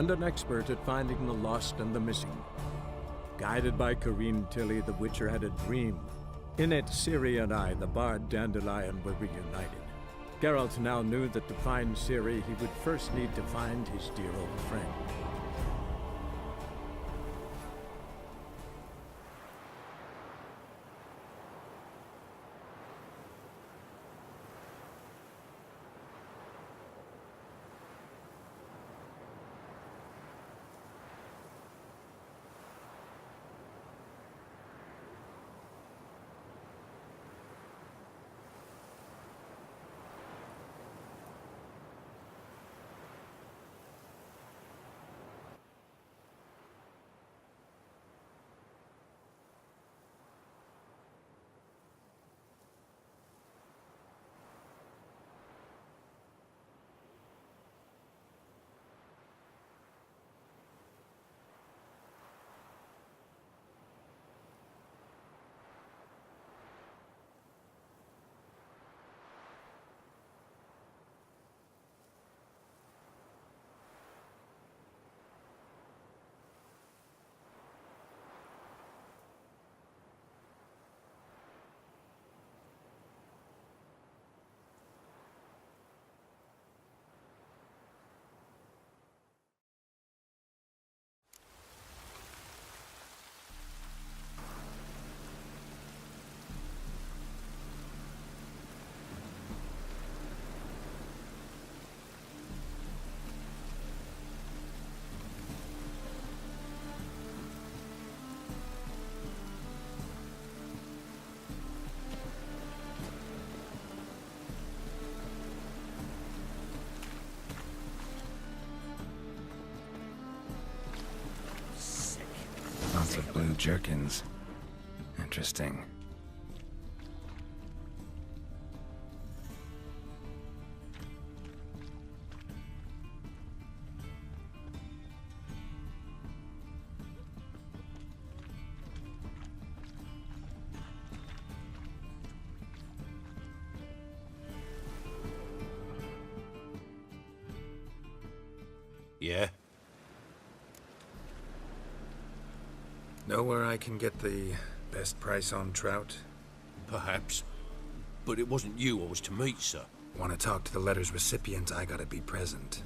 and an expert at finding the lost and the missing. Guided by Corrine Tilly, the Witcher had a dream. In it, Ciri and I, the bard Dandelion, were reunited. Geralt now knew that to find Ciri, he would first need to find his dear old friend. Lots of blue jerkins. Interesting. Yeah? Know where I can get the best price on trout? Perhaps. But it wasn't you I was to meet, sir. Want to talk to the letter's recipient, I gotta be present.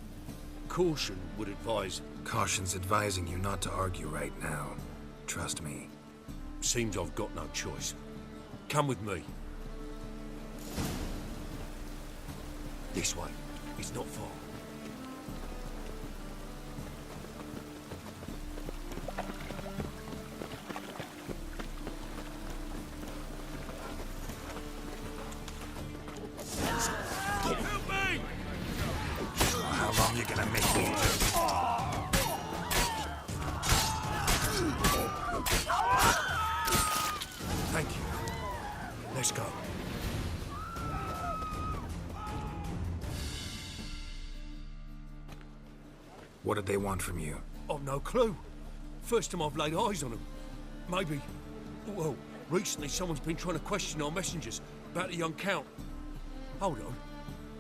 Caution would advise... Caution's advising you not to argue right now. Trust me. Seems I've got no choice. Come with me. This way. It's not far. Thank you. Let's go. What did they want from you? I've no clue. First time I've laid eyes on them. Maybe... Well, recently someone's been trying to question our messengers about the young Count. Hold on.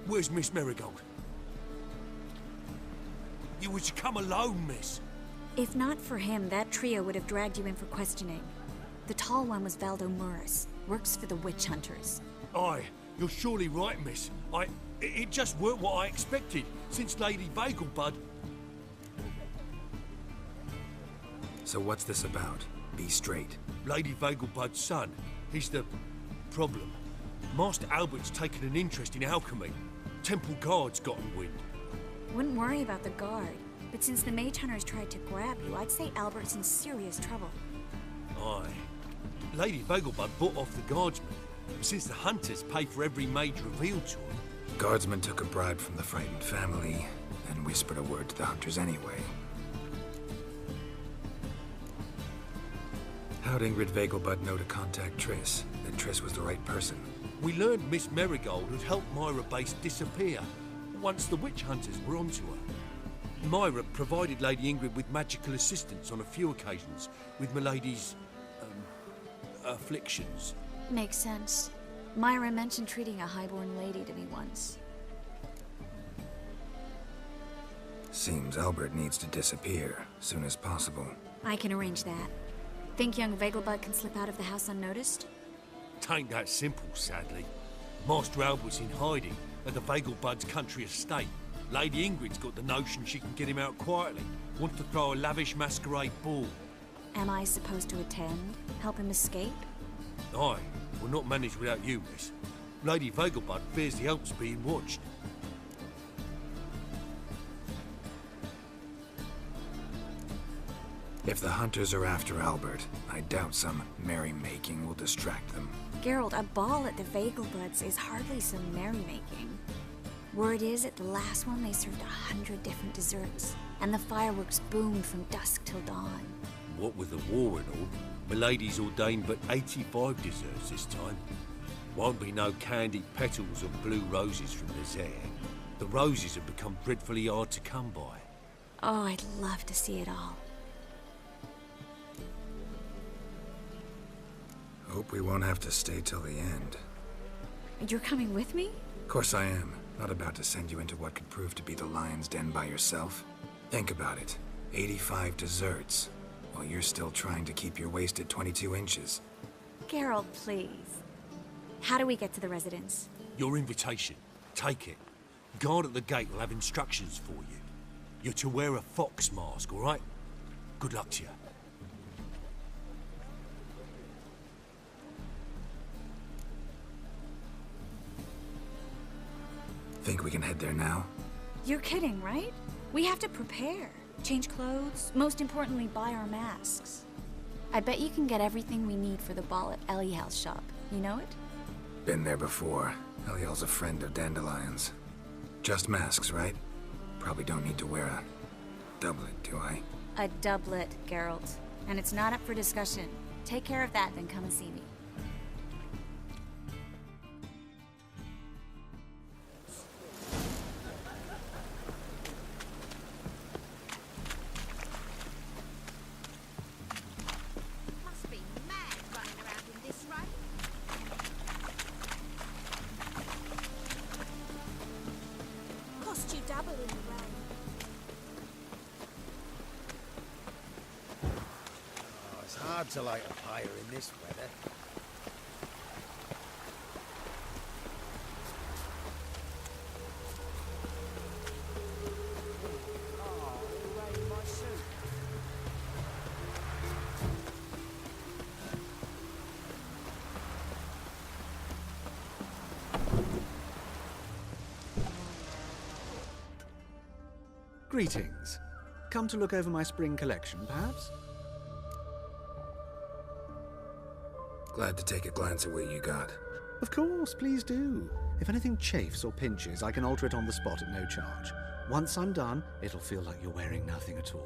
Where's Miss Marigold? You was to come alone, miss. If not for him, that trio would have dragged you in for questioning. The tall one was Valdo Murris, works for the witch hunters. Aye, you're surely right, miss. It just weren't what I expected, since Lady Vegelbud... So what's this about? Be straight. Lady Vegelbud's son, he's the... problem. Master Albert's taken an interest in alchemy. Temple guards got in wind. Wouldn't worry about the guard, but since the mage hunters tried to grab you, I'd say Albert's in serious trouble. Aye. Lady Vegelbud bought off the guardsmen, since the hunters pay for every mage revealed to them. Guardsmen took a bribe from the frightened family, and whispered a word to the hunters anyway. How'd Ingrid Vegelbud know to contact Triss? That Triss was the right person? We learned Miss Marigold had helped Myra Base disappear once the witch hunters were onto her. Myra provided Lady Ingrid with magical assistance on a few occasions with Milady's... afflictions. Makes sense. Myra mentioned treating a highborn lady to me once. Seems Albert needs to disappear soon as possible. I can arrange that. Think young Vegelbud can slip out of the house unnoticed? Tain't that simple, sadly. Master Albert's in hiding at the Vegelbud's country estate. Lady Ingrid's got the notion she can get him out quietly. Wants to throw a lavish masquerade ball. Am I supposed to attend? Help him escape? Aye, we'll not manage without you, miss. Lady Vegelbud fears the help's being watched. If the hunters are after Albert, I doubt some merrymaking will distract them. Geralt, a ball at the Vegelbuds is hardly some merrymaking. Word is, at the last one they served 100 different desserts, and the fireworks boomed from dusk till dawn. What with the war and all, Milady's ordained but 85 desserts this time. Won't be no candied petals or blue roses from Nazaire. The roses have become dreadfully hard to come by. Oh, I'd love to see it all. Hope we won't have to stay till the end. You're coming with me? Of course I am. Not about to send you into what could prove to be the lion's den by yourself. Think about it. 85 desserts, while you're still trying to keep your waist at 22 inches. Geralt, please. How do we get to the residence? Your invitation. Take it. Guard at the gate will have instructions for you. You're to wear a fox mask, all right? Good luck to you. Think we can head there now? You're kidding, right? We have to prepare. Change clothes. Most importantly, buy our masks. I bet you can get everything we need for the ball at Eliel's shop. You know it? Been there before. Eliel's a friend of Dandelion's. Just masks, right? Probably don't need to wear a doublet, do I? A doublet, Geralt. And it's not up for discussion. Take care of that, then come and see me. Must be mad running around in this rain. Cost you double in the rain. Oh, it's hard to light a fire in this weather. Oh, it rained my suit. Greetings. Come to look over my spring collection, perhaps? Glad to take a glance at what you got. Of course, please do. If anything chafes or pinches, I can alter it on the spot at no charge. Once I'm done, it'll feel like you're wearing nothing at all.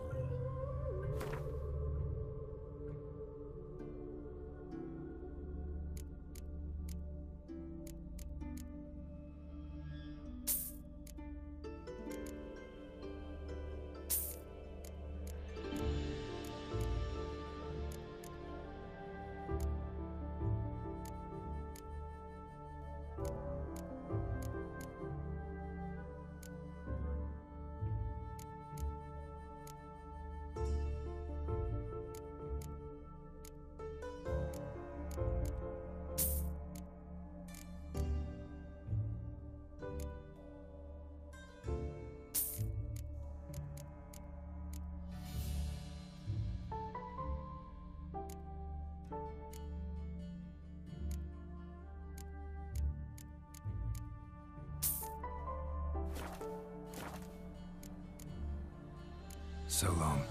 So long.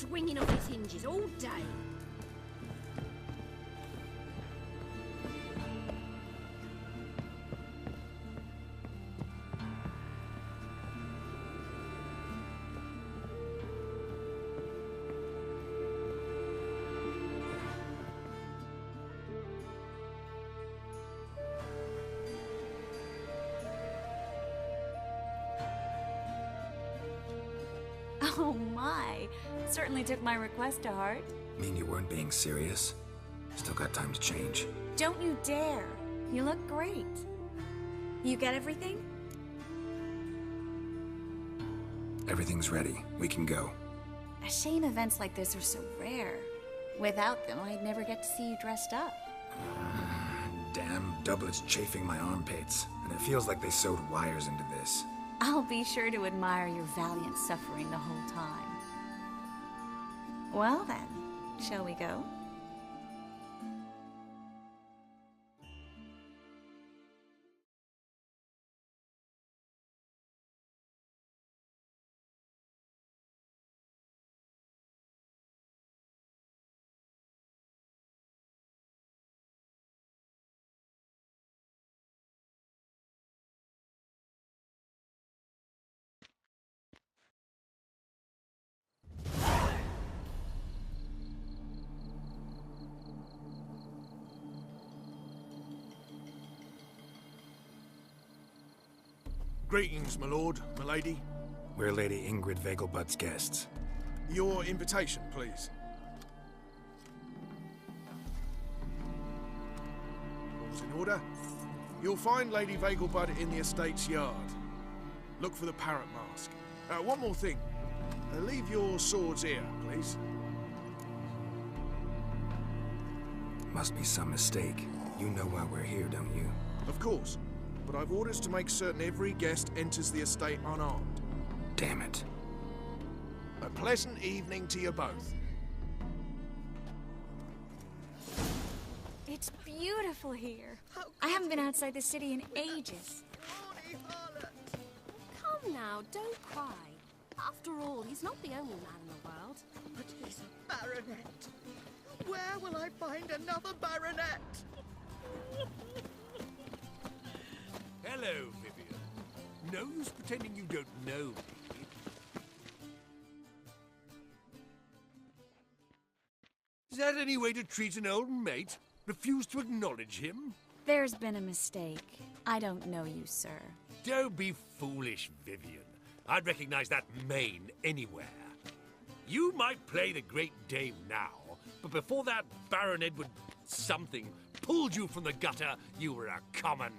swinging off its hinges all day. Oh my, certainly took my request to heart. Mean you weren't being serious? Still got time to change. Don't you dare. You look great. You get everything? Everything's ready. We can go. A shame events like this are so rare. Without them, I'd never get to see you dressed up. Damn doublets chafing my armpits, and it feels like they sewed wires into this. I'll be sure to admire your valiant suffering the whole time. Well then, shall we go? Greetings, my lord, my lady. We're Lady Ingrid Vegelbud's guests. Your invitation, please. All's in order. You'll find Lady Vegelbud in the estate's yard. Look for the parrot mask. One more thing. Leave your swords here, please. Must be some mistake. You know why we're here, don't you? Of course. But I've orders to make certain every guest enters the estate unarmed. Damn it. A pleasant evening to you both. It's beautiful here. I haven't been outside the city in ages. Come now, don't cry. After all, he's not the only man in the world. But he's a baronet. Where will I find another baronet? Hello, Vivian. No use pretending you don't know me. Is that any way to treat an old mate? Refuse to acknowledge him? There's been a mistake. I don't know you, sir. Don't be foolish, Vivian. I'd recognize that mane anywhere. You might play the Great Dame now, but before that Baron Edward something pulled you from the gutter, you were a common.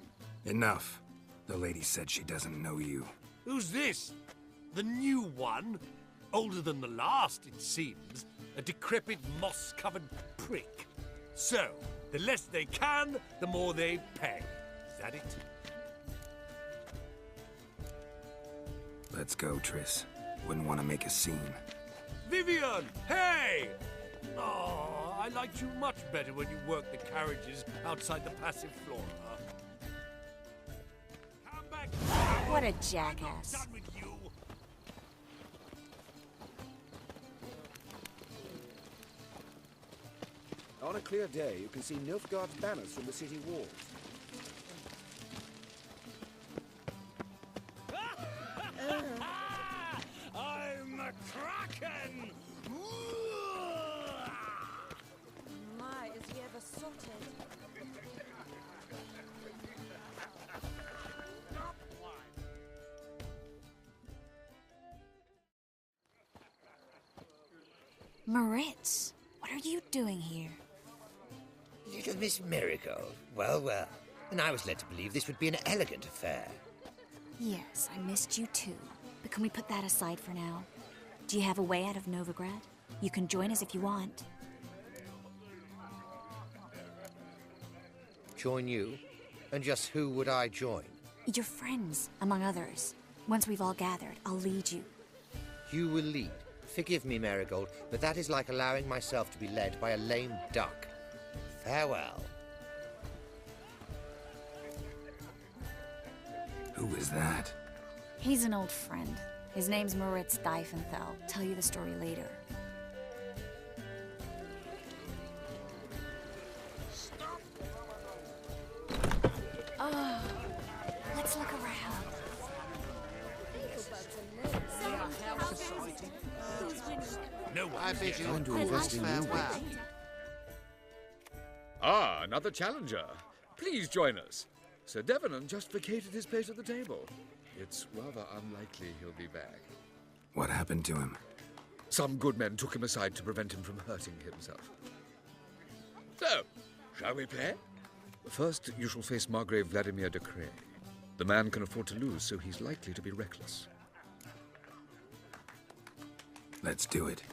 Enough. The lady said she doesn't know you. Who's this? The new one? Older than the last, it seems. A decrepit, moss-covered prick. So, the less they can, the more they pay. Is that it? Let's go, Triss. Wouldn't want to make a scene. Vivian! Hey! Oh, I liked you much better when you worked the carriages outside the passive flora. Come back! What a I'm not jackass. done with you! On a clear day, you can see Nilfgaard's banners from the city walls. I'm a kraken! My, is he ever sorted? Moritz, what are you doing here? Little Miss Marigold. Well, well. And I was led to believe this would be an elegant affair. Yes, I missed you too. But can we put that aside for now? Do you have a way out of Novigrad? You can join us if you want. Join you? And just who would I join? Your friends, among others. Once we've all gathered, I'll lead you. You will lead. Forgive me, Marigold, but that is like allowing myself to be led by a lame duck. Farewell. Who is that? He's an old friend. His name's Moritz Diefenthal. Tell you the story later. Let's look around. No one. I bid you Time to a invest in you. farewell. Ah, another challenger. Please join us. Sir Devenant just vacated his place at the table. It's rather unlikely he'll be back. What happened to him? Some good men took him aside to prevent him from hurting himself. So, shall we play? First, you shall face Margrave Vladimir de Cray. The man can afford to lose, so he's likely to be reckless. Let's do it.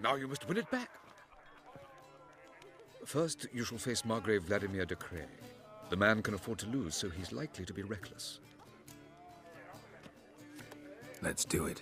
Now you must win it back. First, you shall face Margrave Vladimir de Cray. The man can afford to lose, so he's likely to be reckless. Let's do it.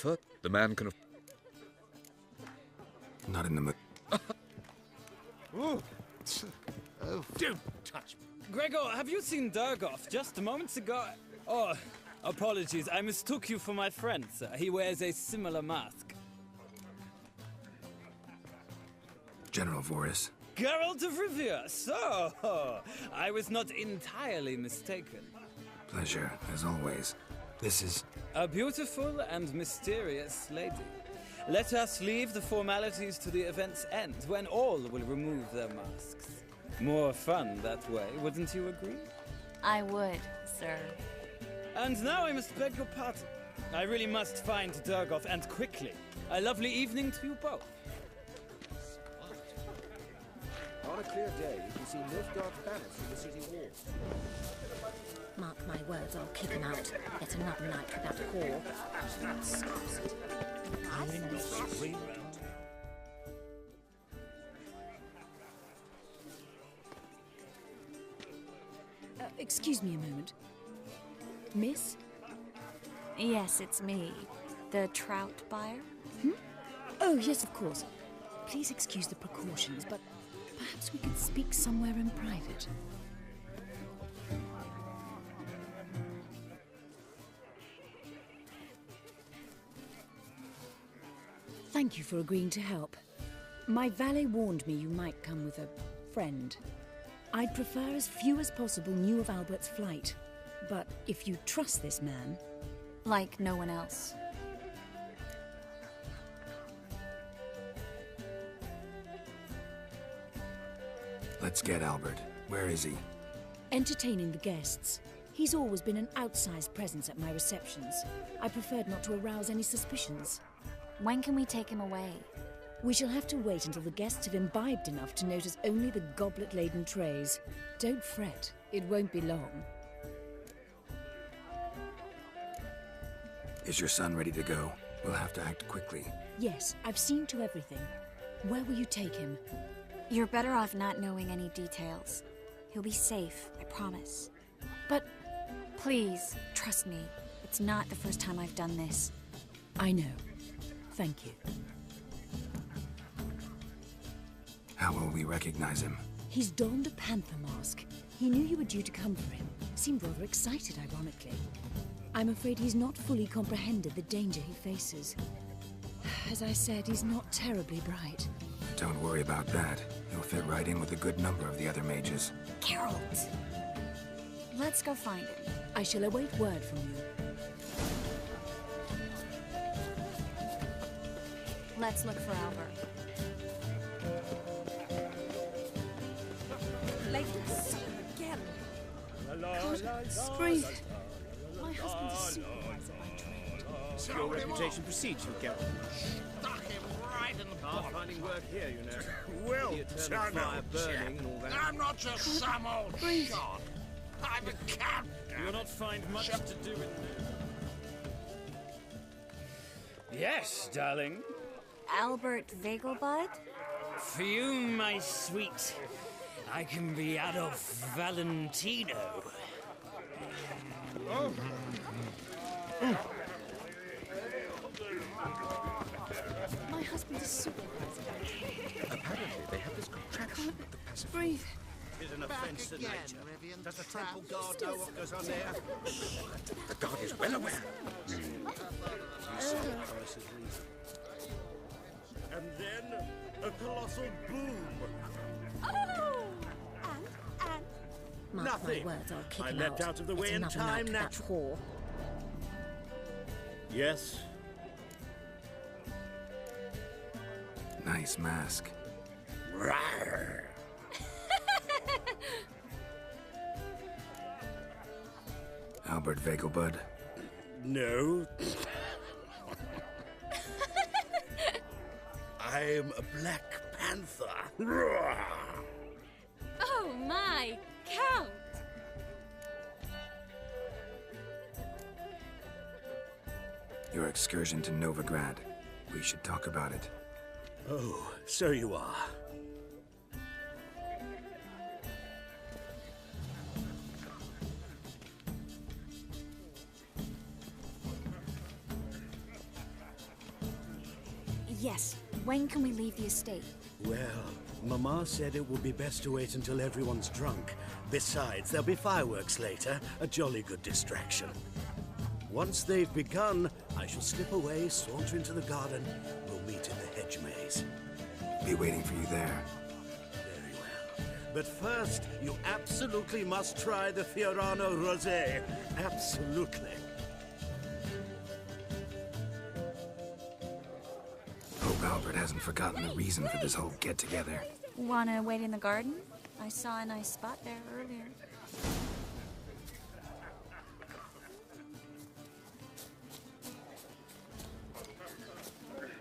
First, the man can... Not in the mood. Ooh. Oh. Don't touch me. Gregor, have you seen Durgoff just moments ago? Oh, apologies. I mistook you for my friend, sir. He wears a similar mask. General Voris. Geralt of Rivia. So, I was not entirely mistaken. Pleasure, as always. This is... A beautiful and mysterious lady. Let us leave the formalities to the event's end, when all will remove their masks. More fun that way, wouldn't you agree? I would, sir. And now I must beg your pardon. I really must find Durgoff, and quickly. A lovely evening to you both. On a clear day, you can see Nilfgaard's banners from the city wall. Mark my words, I'll kick him out. Get another night with that whore. Excuse me a moment. Miss? Yes, it's me. The trout buyer? Oh, yes, of course. Please excuse the precautions, but perhaps we could speak somewhere in private. Thank you for agreeing to help. My valet warned me you might come with a friend. I'd prefer as few as possible knew of Albert's flight. But if you trust this man... Like no one else. Let's get Albert. Where is he? Entertaining the guests. He's always been an outsized presence at my receptions. I preferred not to arouse any suspicions. When can we take him away? We shall have to wait until the guests have imbibed enough to notice only the goblet-laden trays. Don't fret, it won't be long. Is your son ready to go? We'll have to act quickly. Yes, I've seen to everything. Where will you take him? You're better off not knowing any details. He'll be safe, I promise. But... Please, trust me. It's not the first time I've done this. I know. Thank you. How will we recognize him? He's donned a panther mask. He knew you were due to come for him. Seemed rather excited, ironically. I'm afraid he's not fully comprehended the danger he faces. As I said, he's not terribly bright. Don't worry about that. He'll fit right in with a good number of the other mages. Geralt! Let's go find him. I shall await word from you. Let's look for Albert. Ladies, again. God, breathe. My husband is supervisor by trade. Your reputation precedes you, Geralt. Stuck him right in the Hard bottom. finding work here, you know. Well The eternal fire burning and all that. I'm not just some old shot. I'm a captain. You'll not find much to do in there. Yes, darling. Albert Vegelbud? For you, my sweet, I can be Adolf Valentino. Oh. My husband is supervisor. Apparently, they have this contraction with the pacifier. Breathe. Is an offence to again, nature. Rivian Does the Trap. temple guard know what goes on there? The guard is well aware. And then a colossal boom. Oh! And? Mark Nothing. my words, I'll kick I him leapt out. out of the Get way in another time, night with that natural. whore. Yes. Nice mask. Rawr. Albert Vegelbud. No. I'm a Black Panther. Rawr. Oh my, Count! Your excursion to Novigrad. We should talk about it. Oh, so you are. Yes. When can we leave the estate? Well, Mama said it would be best to wait until everyone's drunk. Besides, there'll be fireworks later, a jolly good distraction. Once they've begun, I shall slip away, saunter into the garden. We'll meet in the hedge maze. Be waiting for you there. Very well. But first, you absolutely must try the Fiorano Rosé. Absolutely. Hope Albert hasn't forgotten the reason for this whole get-together. Wanna wait in the garden? I saw a nice spot there earlier.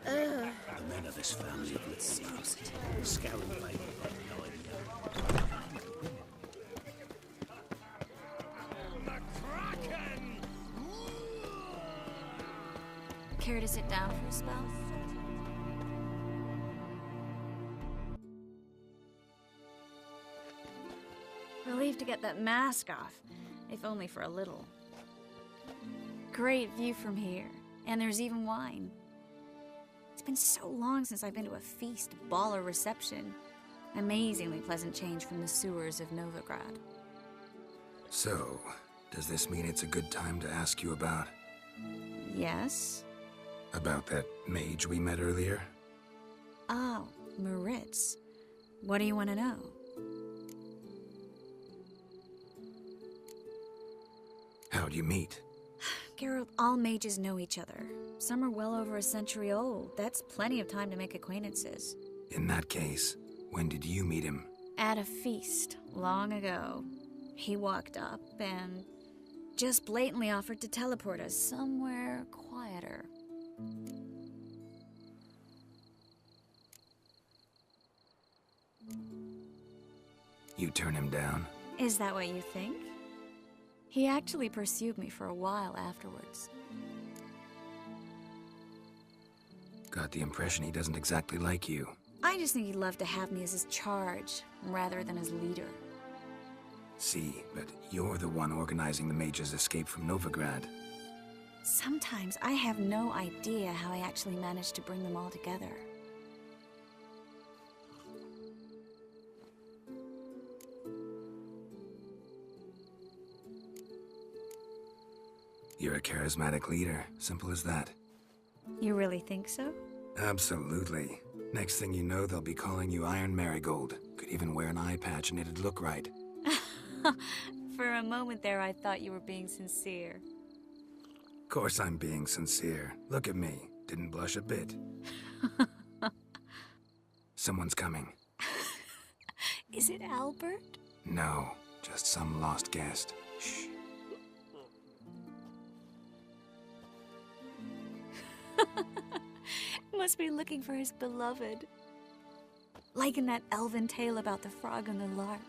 The men of this family have lit secrets. Scouring the label, but no idea. Care to sit down for a spell? Relieved to get that mask off, if only for a little. Great view from here, and there's even wine. It's been so long since I've been to a feast, ball, or reception. Amazingly pleasant change from the sewers of Novigrad. So, does this mean it's a good time to ask you about... Yes? About that mage we met earlier? Oh, Maritz. What do you want to know? How'd you meet? Geralt, all mages know each other. Some are well over a century old. That's plenty of time to make acquaintances. In that case, when did you meet him? At a feast, long ago. He walked up and just blatantly offered to teleport us somewhere quieter. You turn him down? Is that what you think? He actually pursued me for a while afterwards. Got the impression he doesn't exactly like you. I just think he'd love to have me as his charge, rather than his leader. See, but you're the one organizing the mage's escape from Novigrad. Sometimes I have no idea how I actually managed to bring them all together. You're a charismatic leader, simple as that. You really think so? Absolutely. Next thing you know, they'll be calling you Iron Marigold. Could even wear an eye patch and it'd look right. For a moment there, I thought you were being sincere. Of course I'm being sincere. Look at me. Didn't blush a bit. Someone's coming. Is it Albert? No, just some lost guest. Shh. Must be looking for his beloved. Like in that elven tale about the frog and the lark.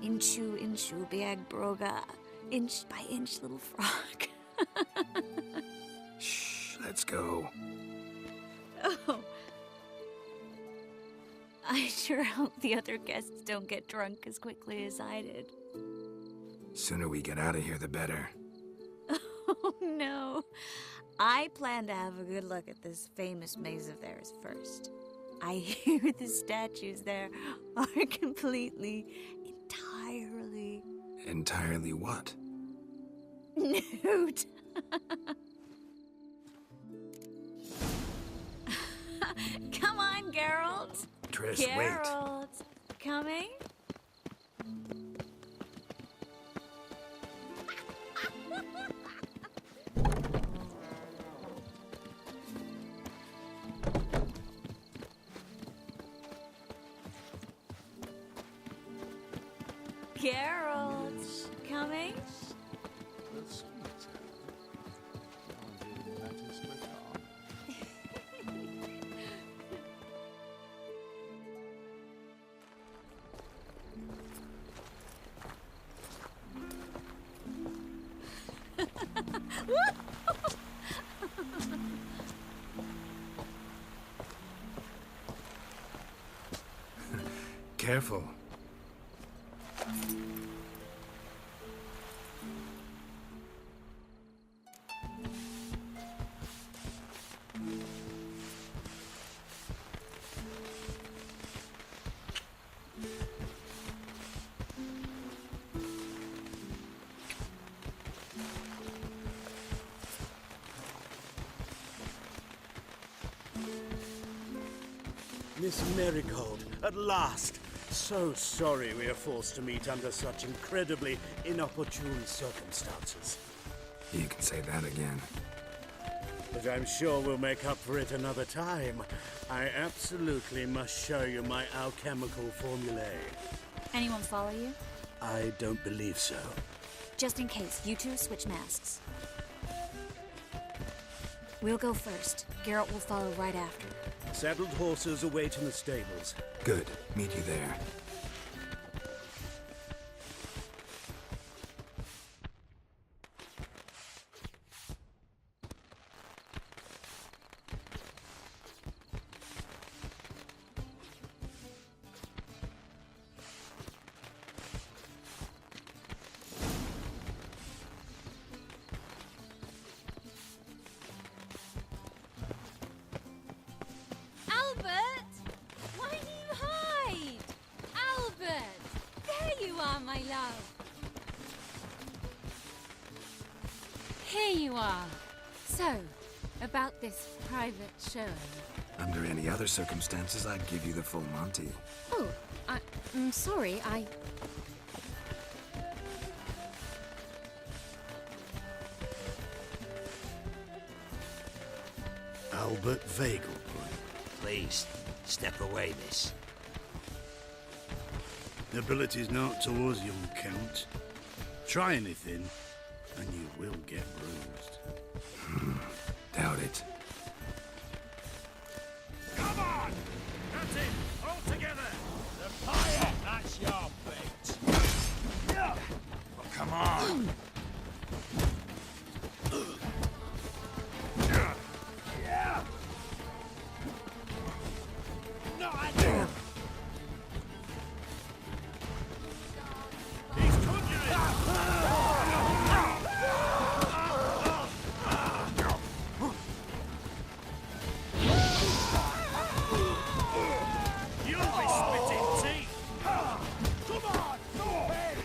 Inchu, inchu, biag broga. Inch by inch, little frog. Shh, let's go. Oh. I sure hope the other guests don't get drunk as quickly as I did. Sooner we get out of here, the better. Oh, no. I plan to have a good look at this famous maze of theirs first. I hear the statues there are completely, entirely... Entirely what? Nude. Come on, Geralt. Triss, Geralt. Coming? Geralt, coming? Careful. Miss Marigold, at last! So sorry we are forced to meet under such incredibly inopportune circumstances. You can say that again. But I'm sure we'll make up for it another time. I absolutely must show you my alchemical formulae. Anyone follow you? I don't believe so. Just in case, you two switch masks. We'll go first. Geralt will follow right after. Saddled horses await in the stables. Good. Meet you there. Here you are. So, about this private showing. Under any other circumstances, I'd give you the full Monty. Oh, I'm sorry, Albert Vagel. Please, step away, miss. The ability's not towards young Count. Try anything, and you will get bruised. Doubt it. Come on! That's it! All together! The fire! That's your bait! Yeah! Oh, come on! Yeah! No idea! He's You'll be spitting teeth! Come on! Go ahead!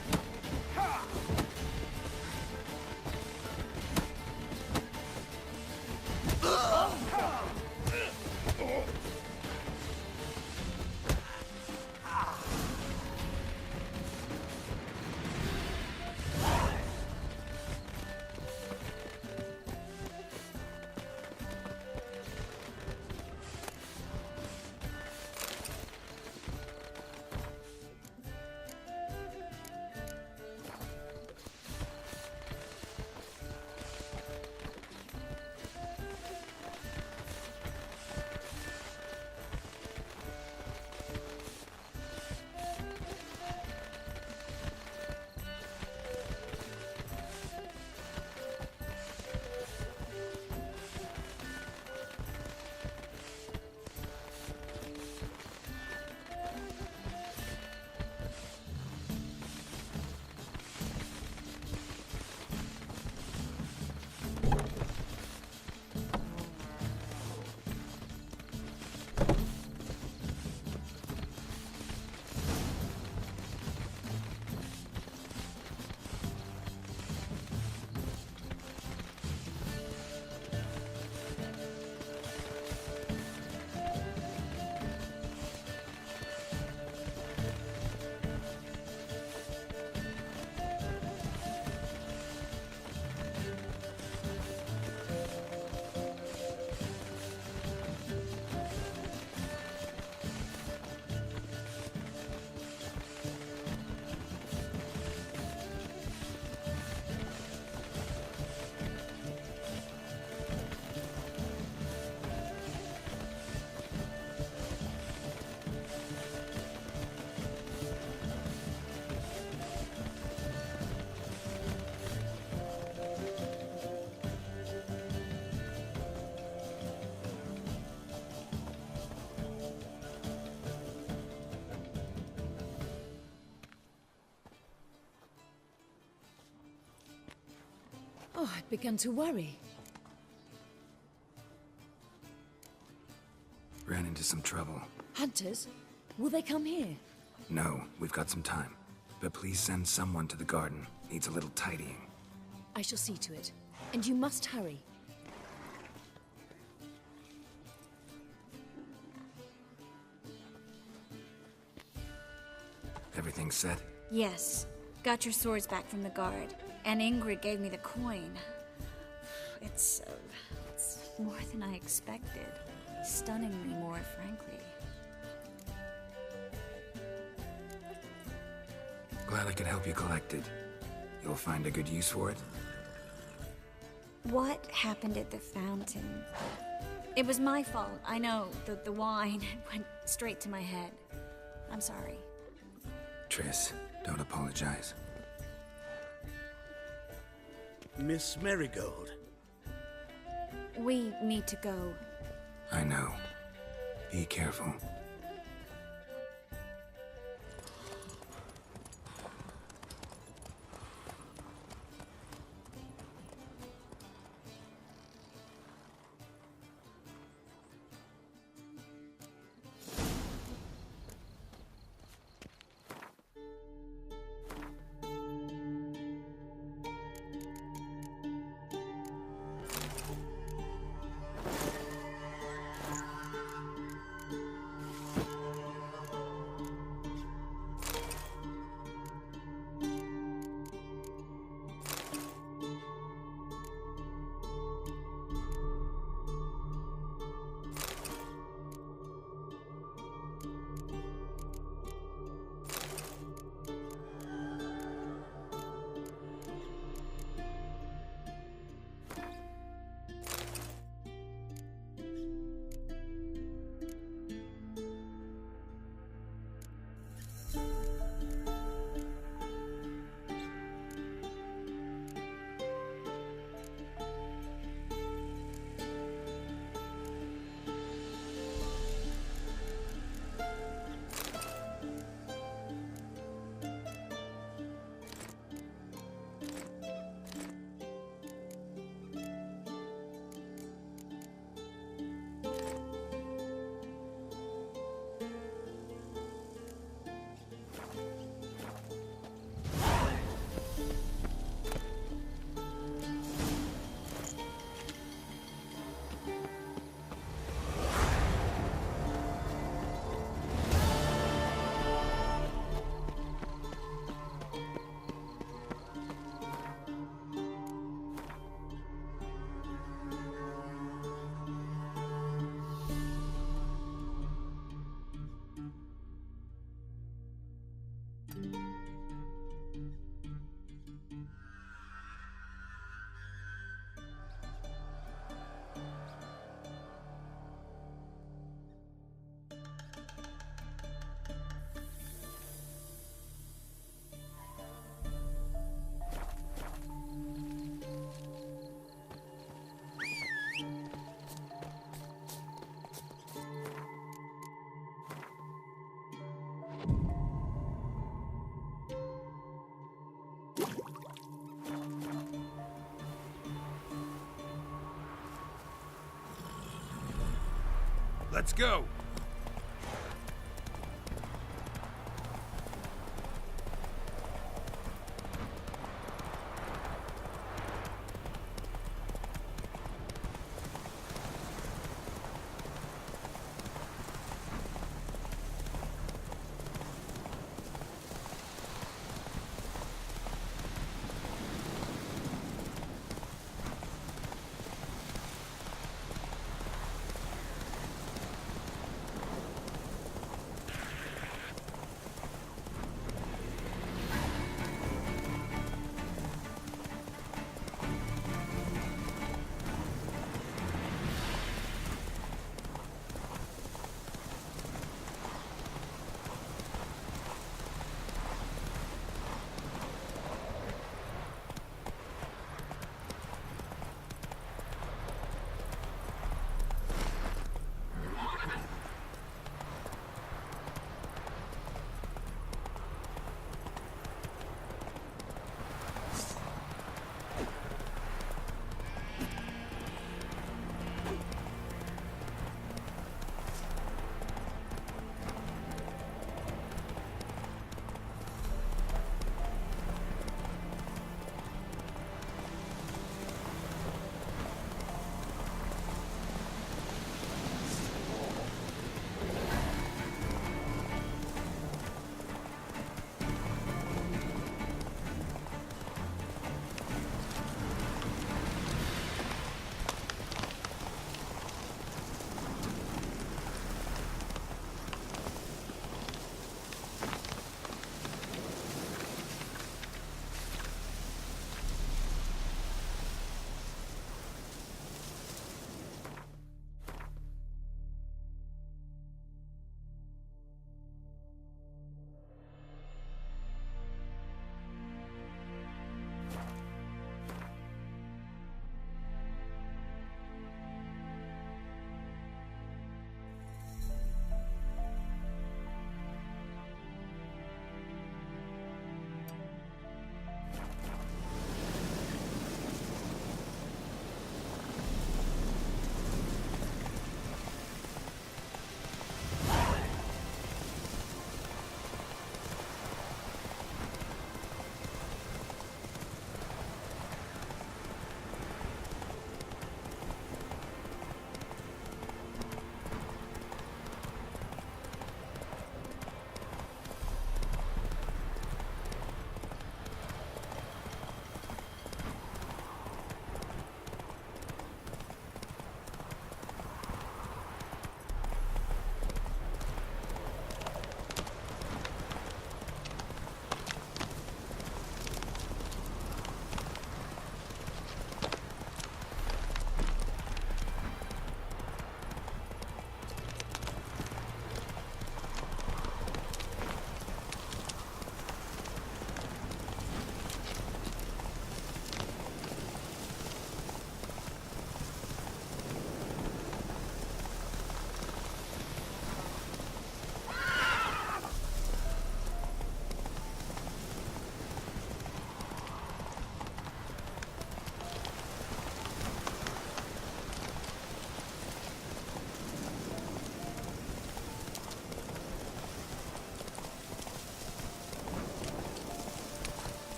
Oh, I'd begun to worry. Ran into some trouble. Hunters? Will they come here? No, we've got some time. But please send someone to the garden. Needs a little tidying. I shall see to it. And you must hurry. Everything set? Yes. Got your swords back from the guard. And Ingrid gave me the coin. It's more than I expected. Stunningly more, frankly. Glad I could help you collect it. You'll find a good use for it? What happened at the fountain? It was my fault. I know. The wine went straight to my head. I'm sorry. Triss, don't apologize. Miss Marigold. We need to go. I know. Be careful. Let's go!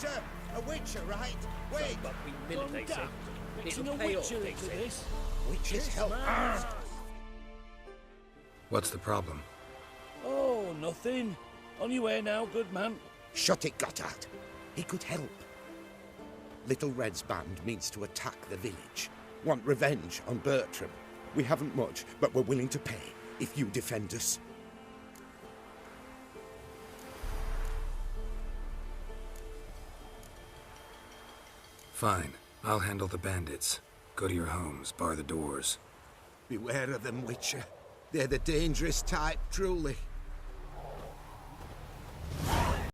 Sir, a witcher, right? Wait! But we militate it. Mixing It'll a pay off, witcher they into say. this. Witches help. What's the problem? Oh, nothing. On your way now, good man. Shut it, Gotthard. He could help. Little Red's band means to attack the village. Want revenge on Bertram. We haven't much, but we're willing to pay if you defend us. Fine. I'll handle the bandits. Go to your homes, bar the doors. Beware of them, Witcher. They're the dangerous type, truly.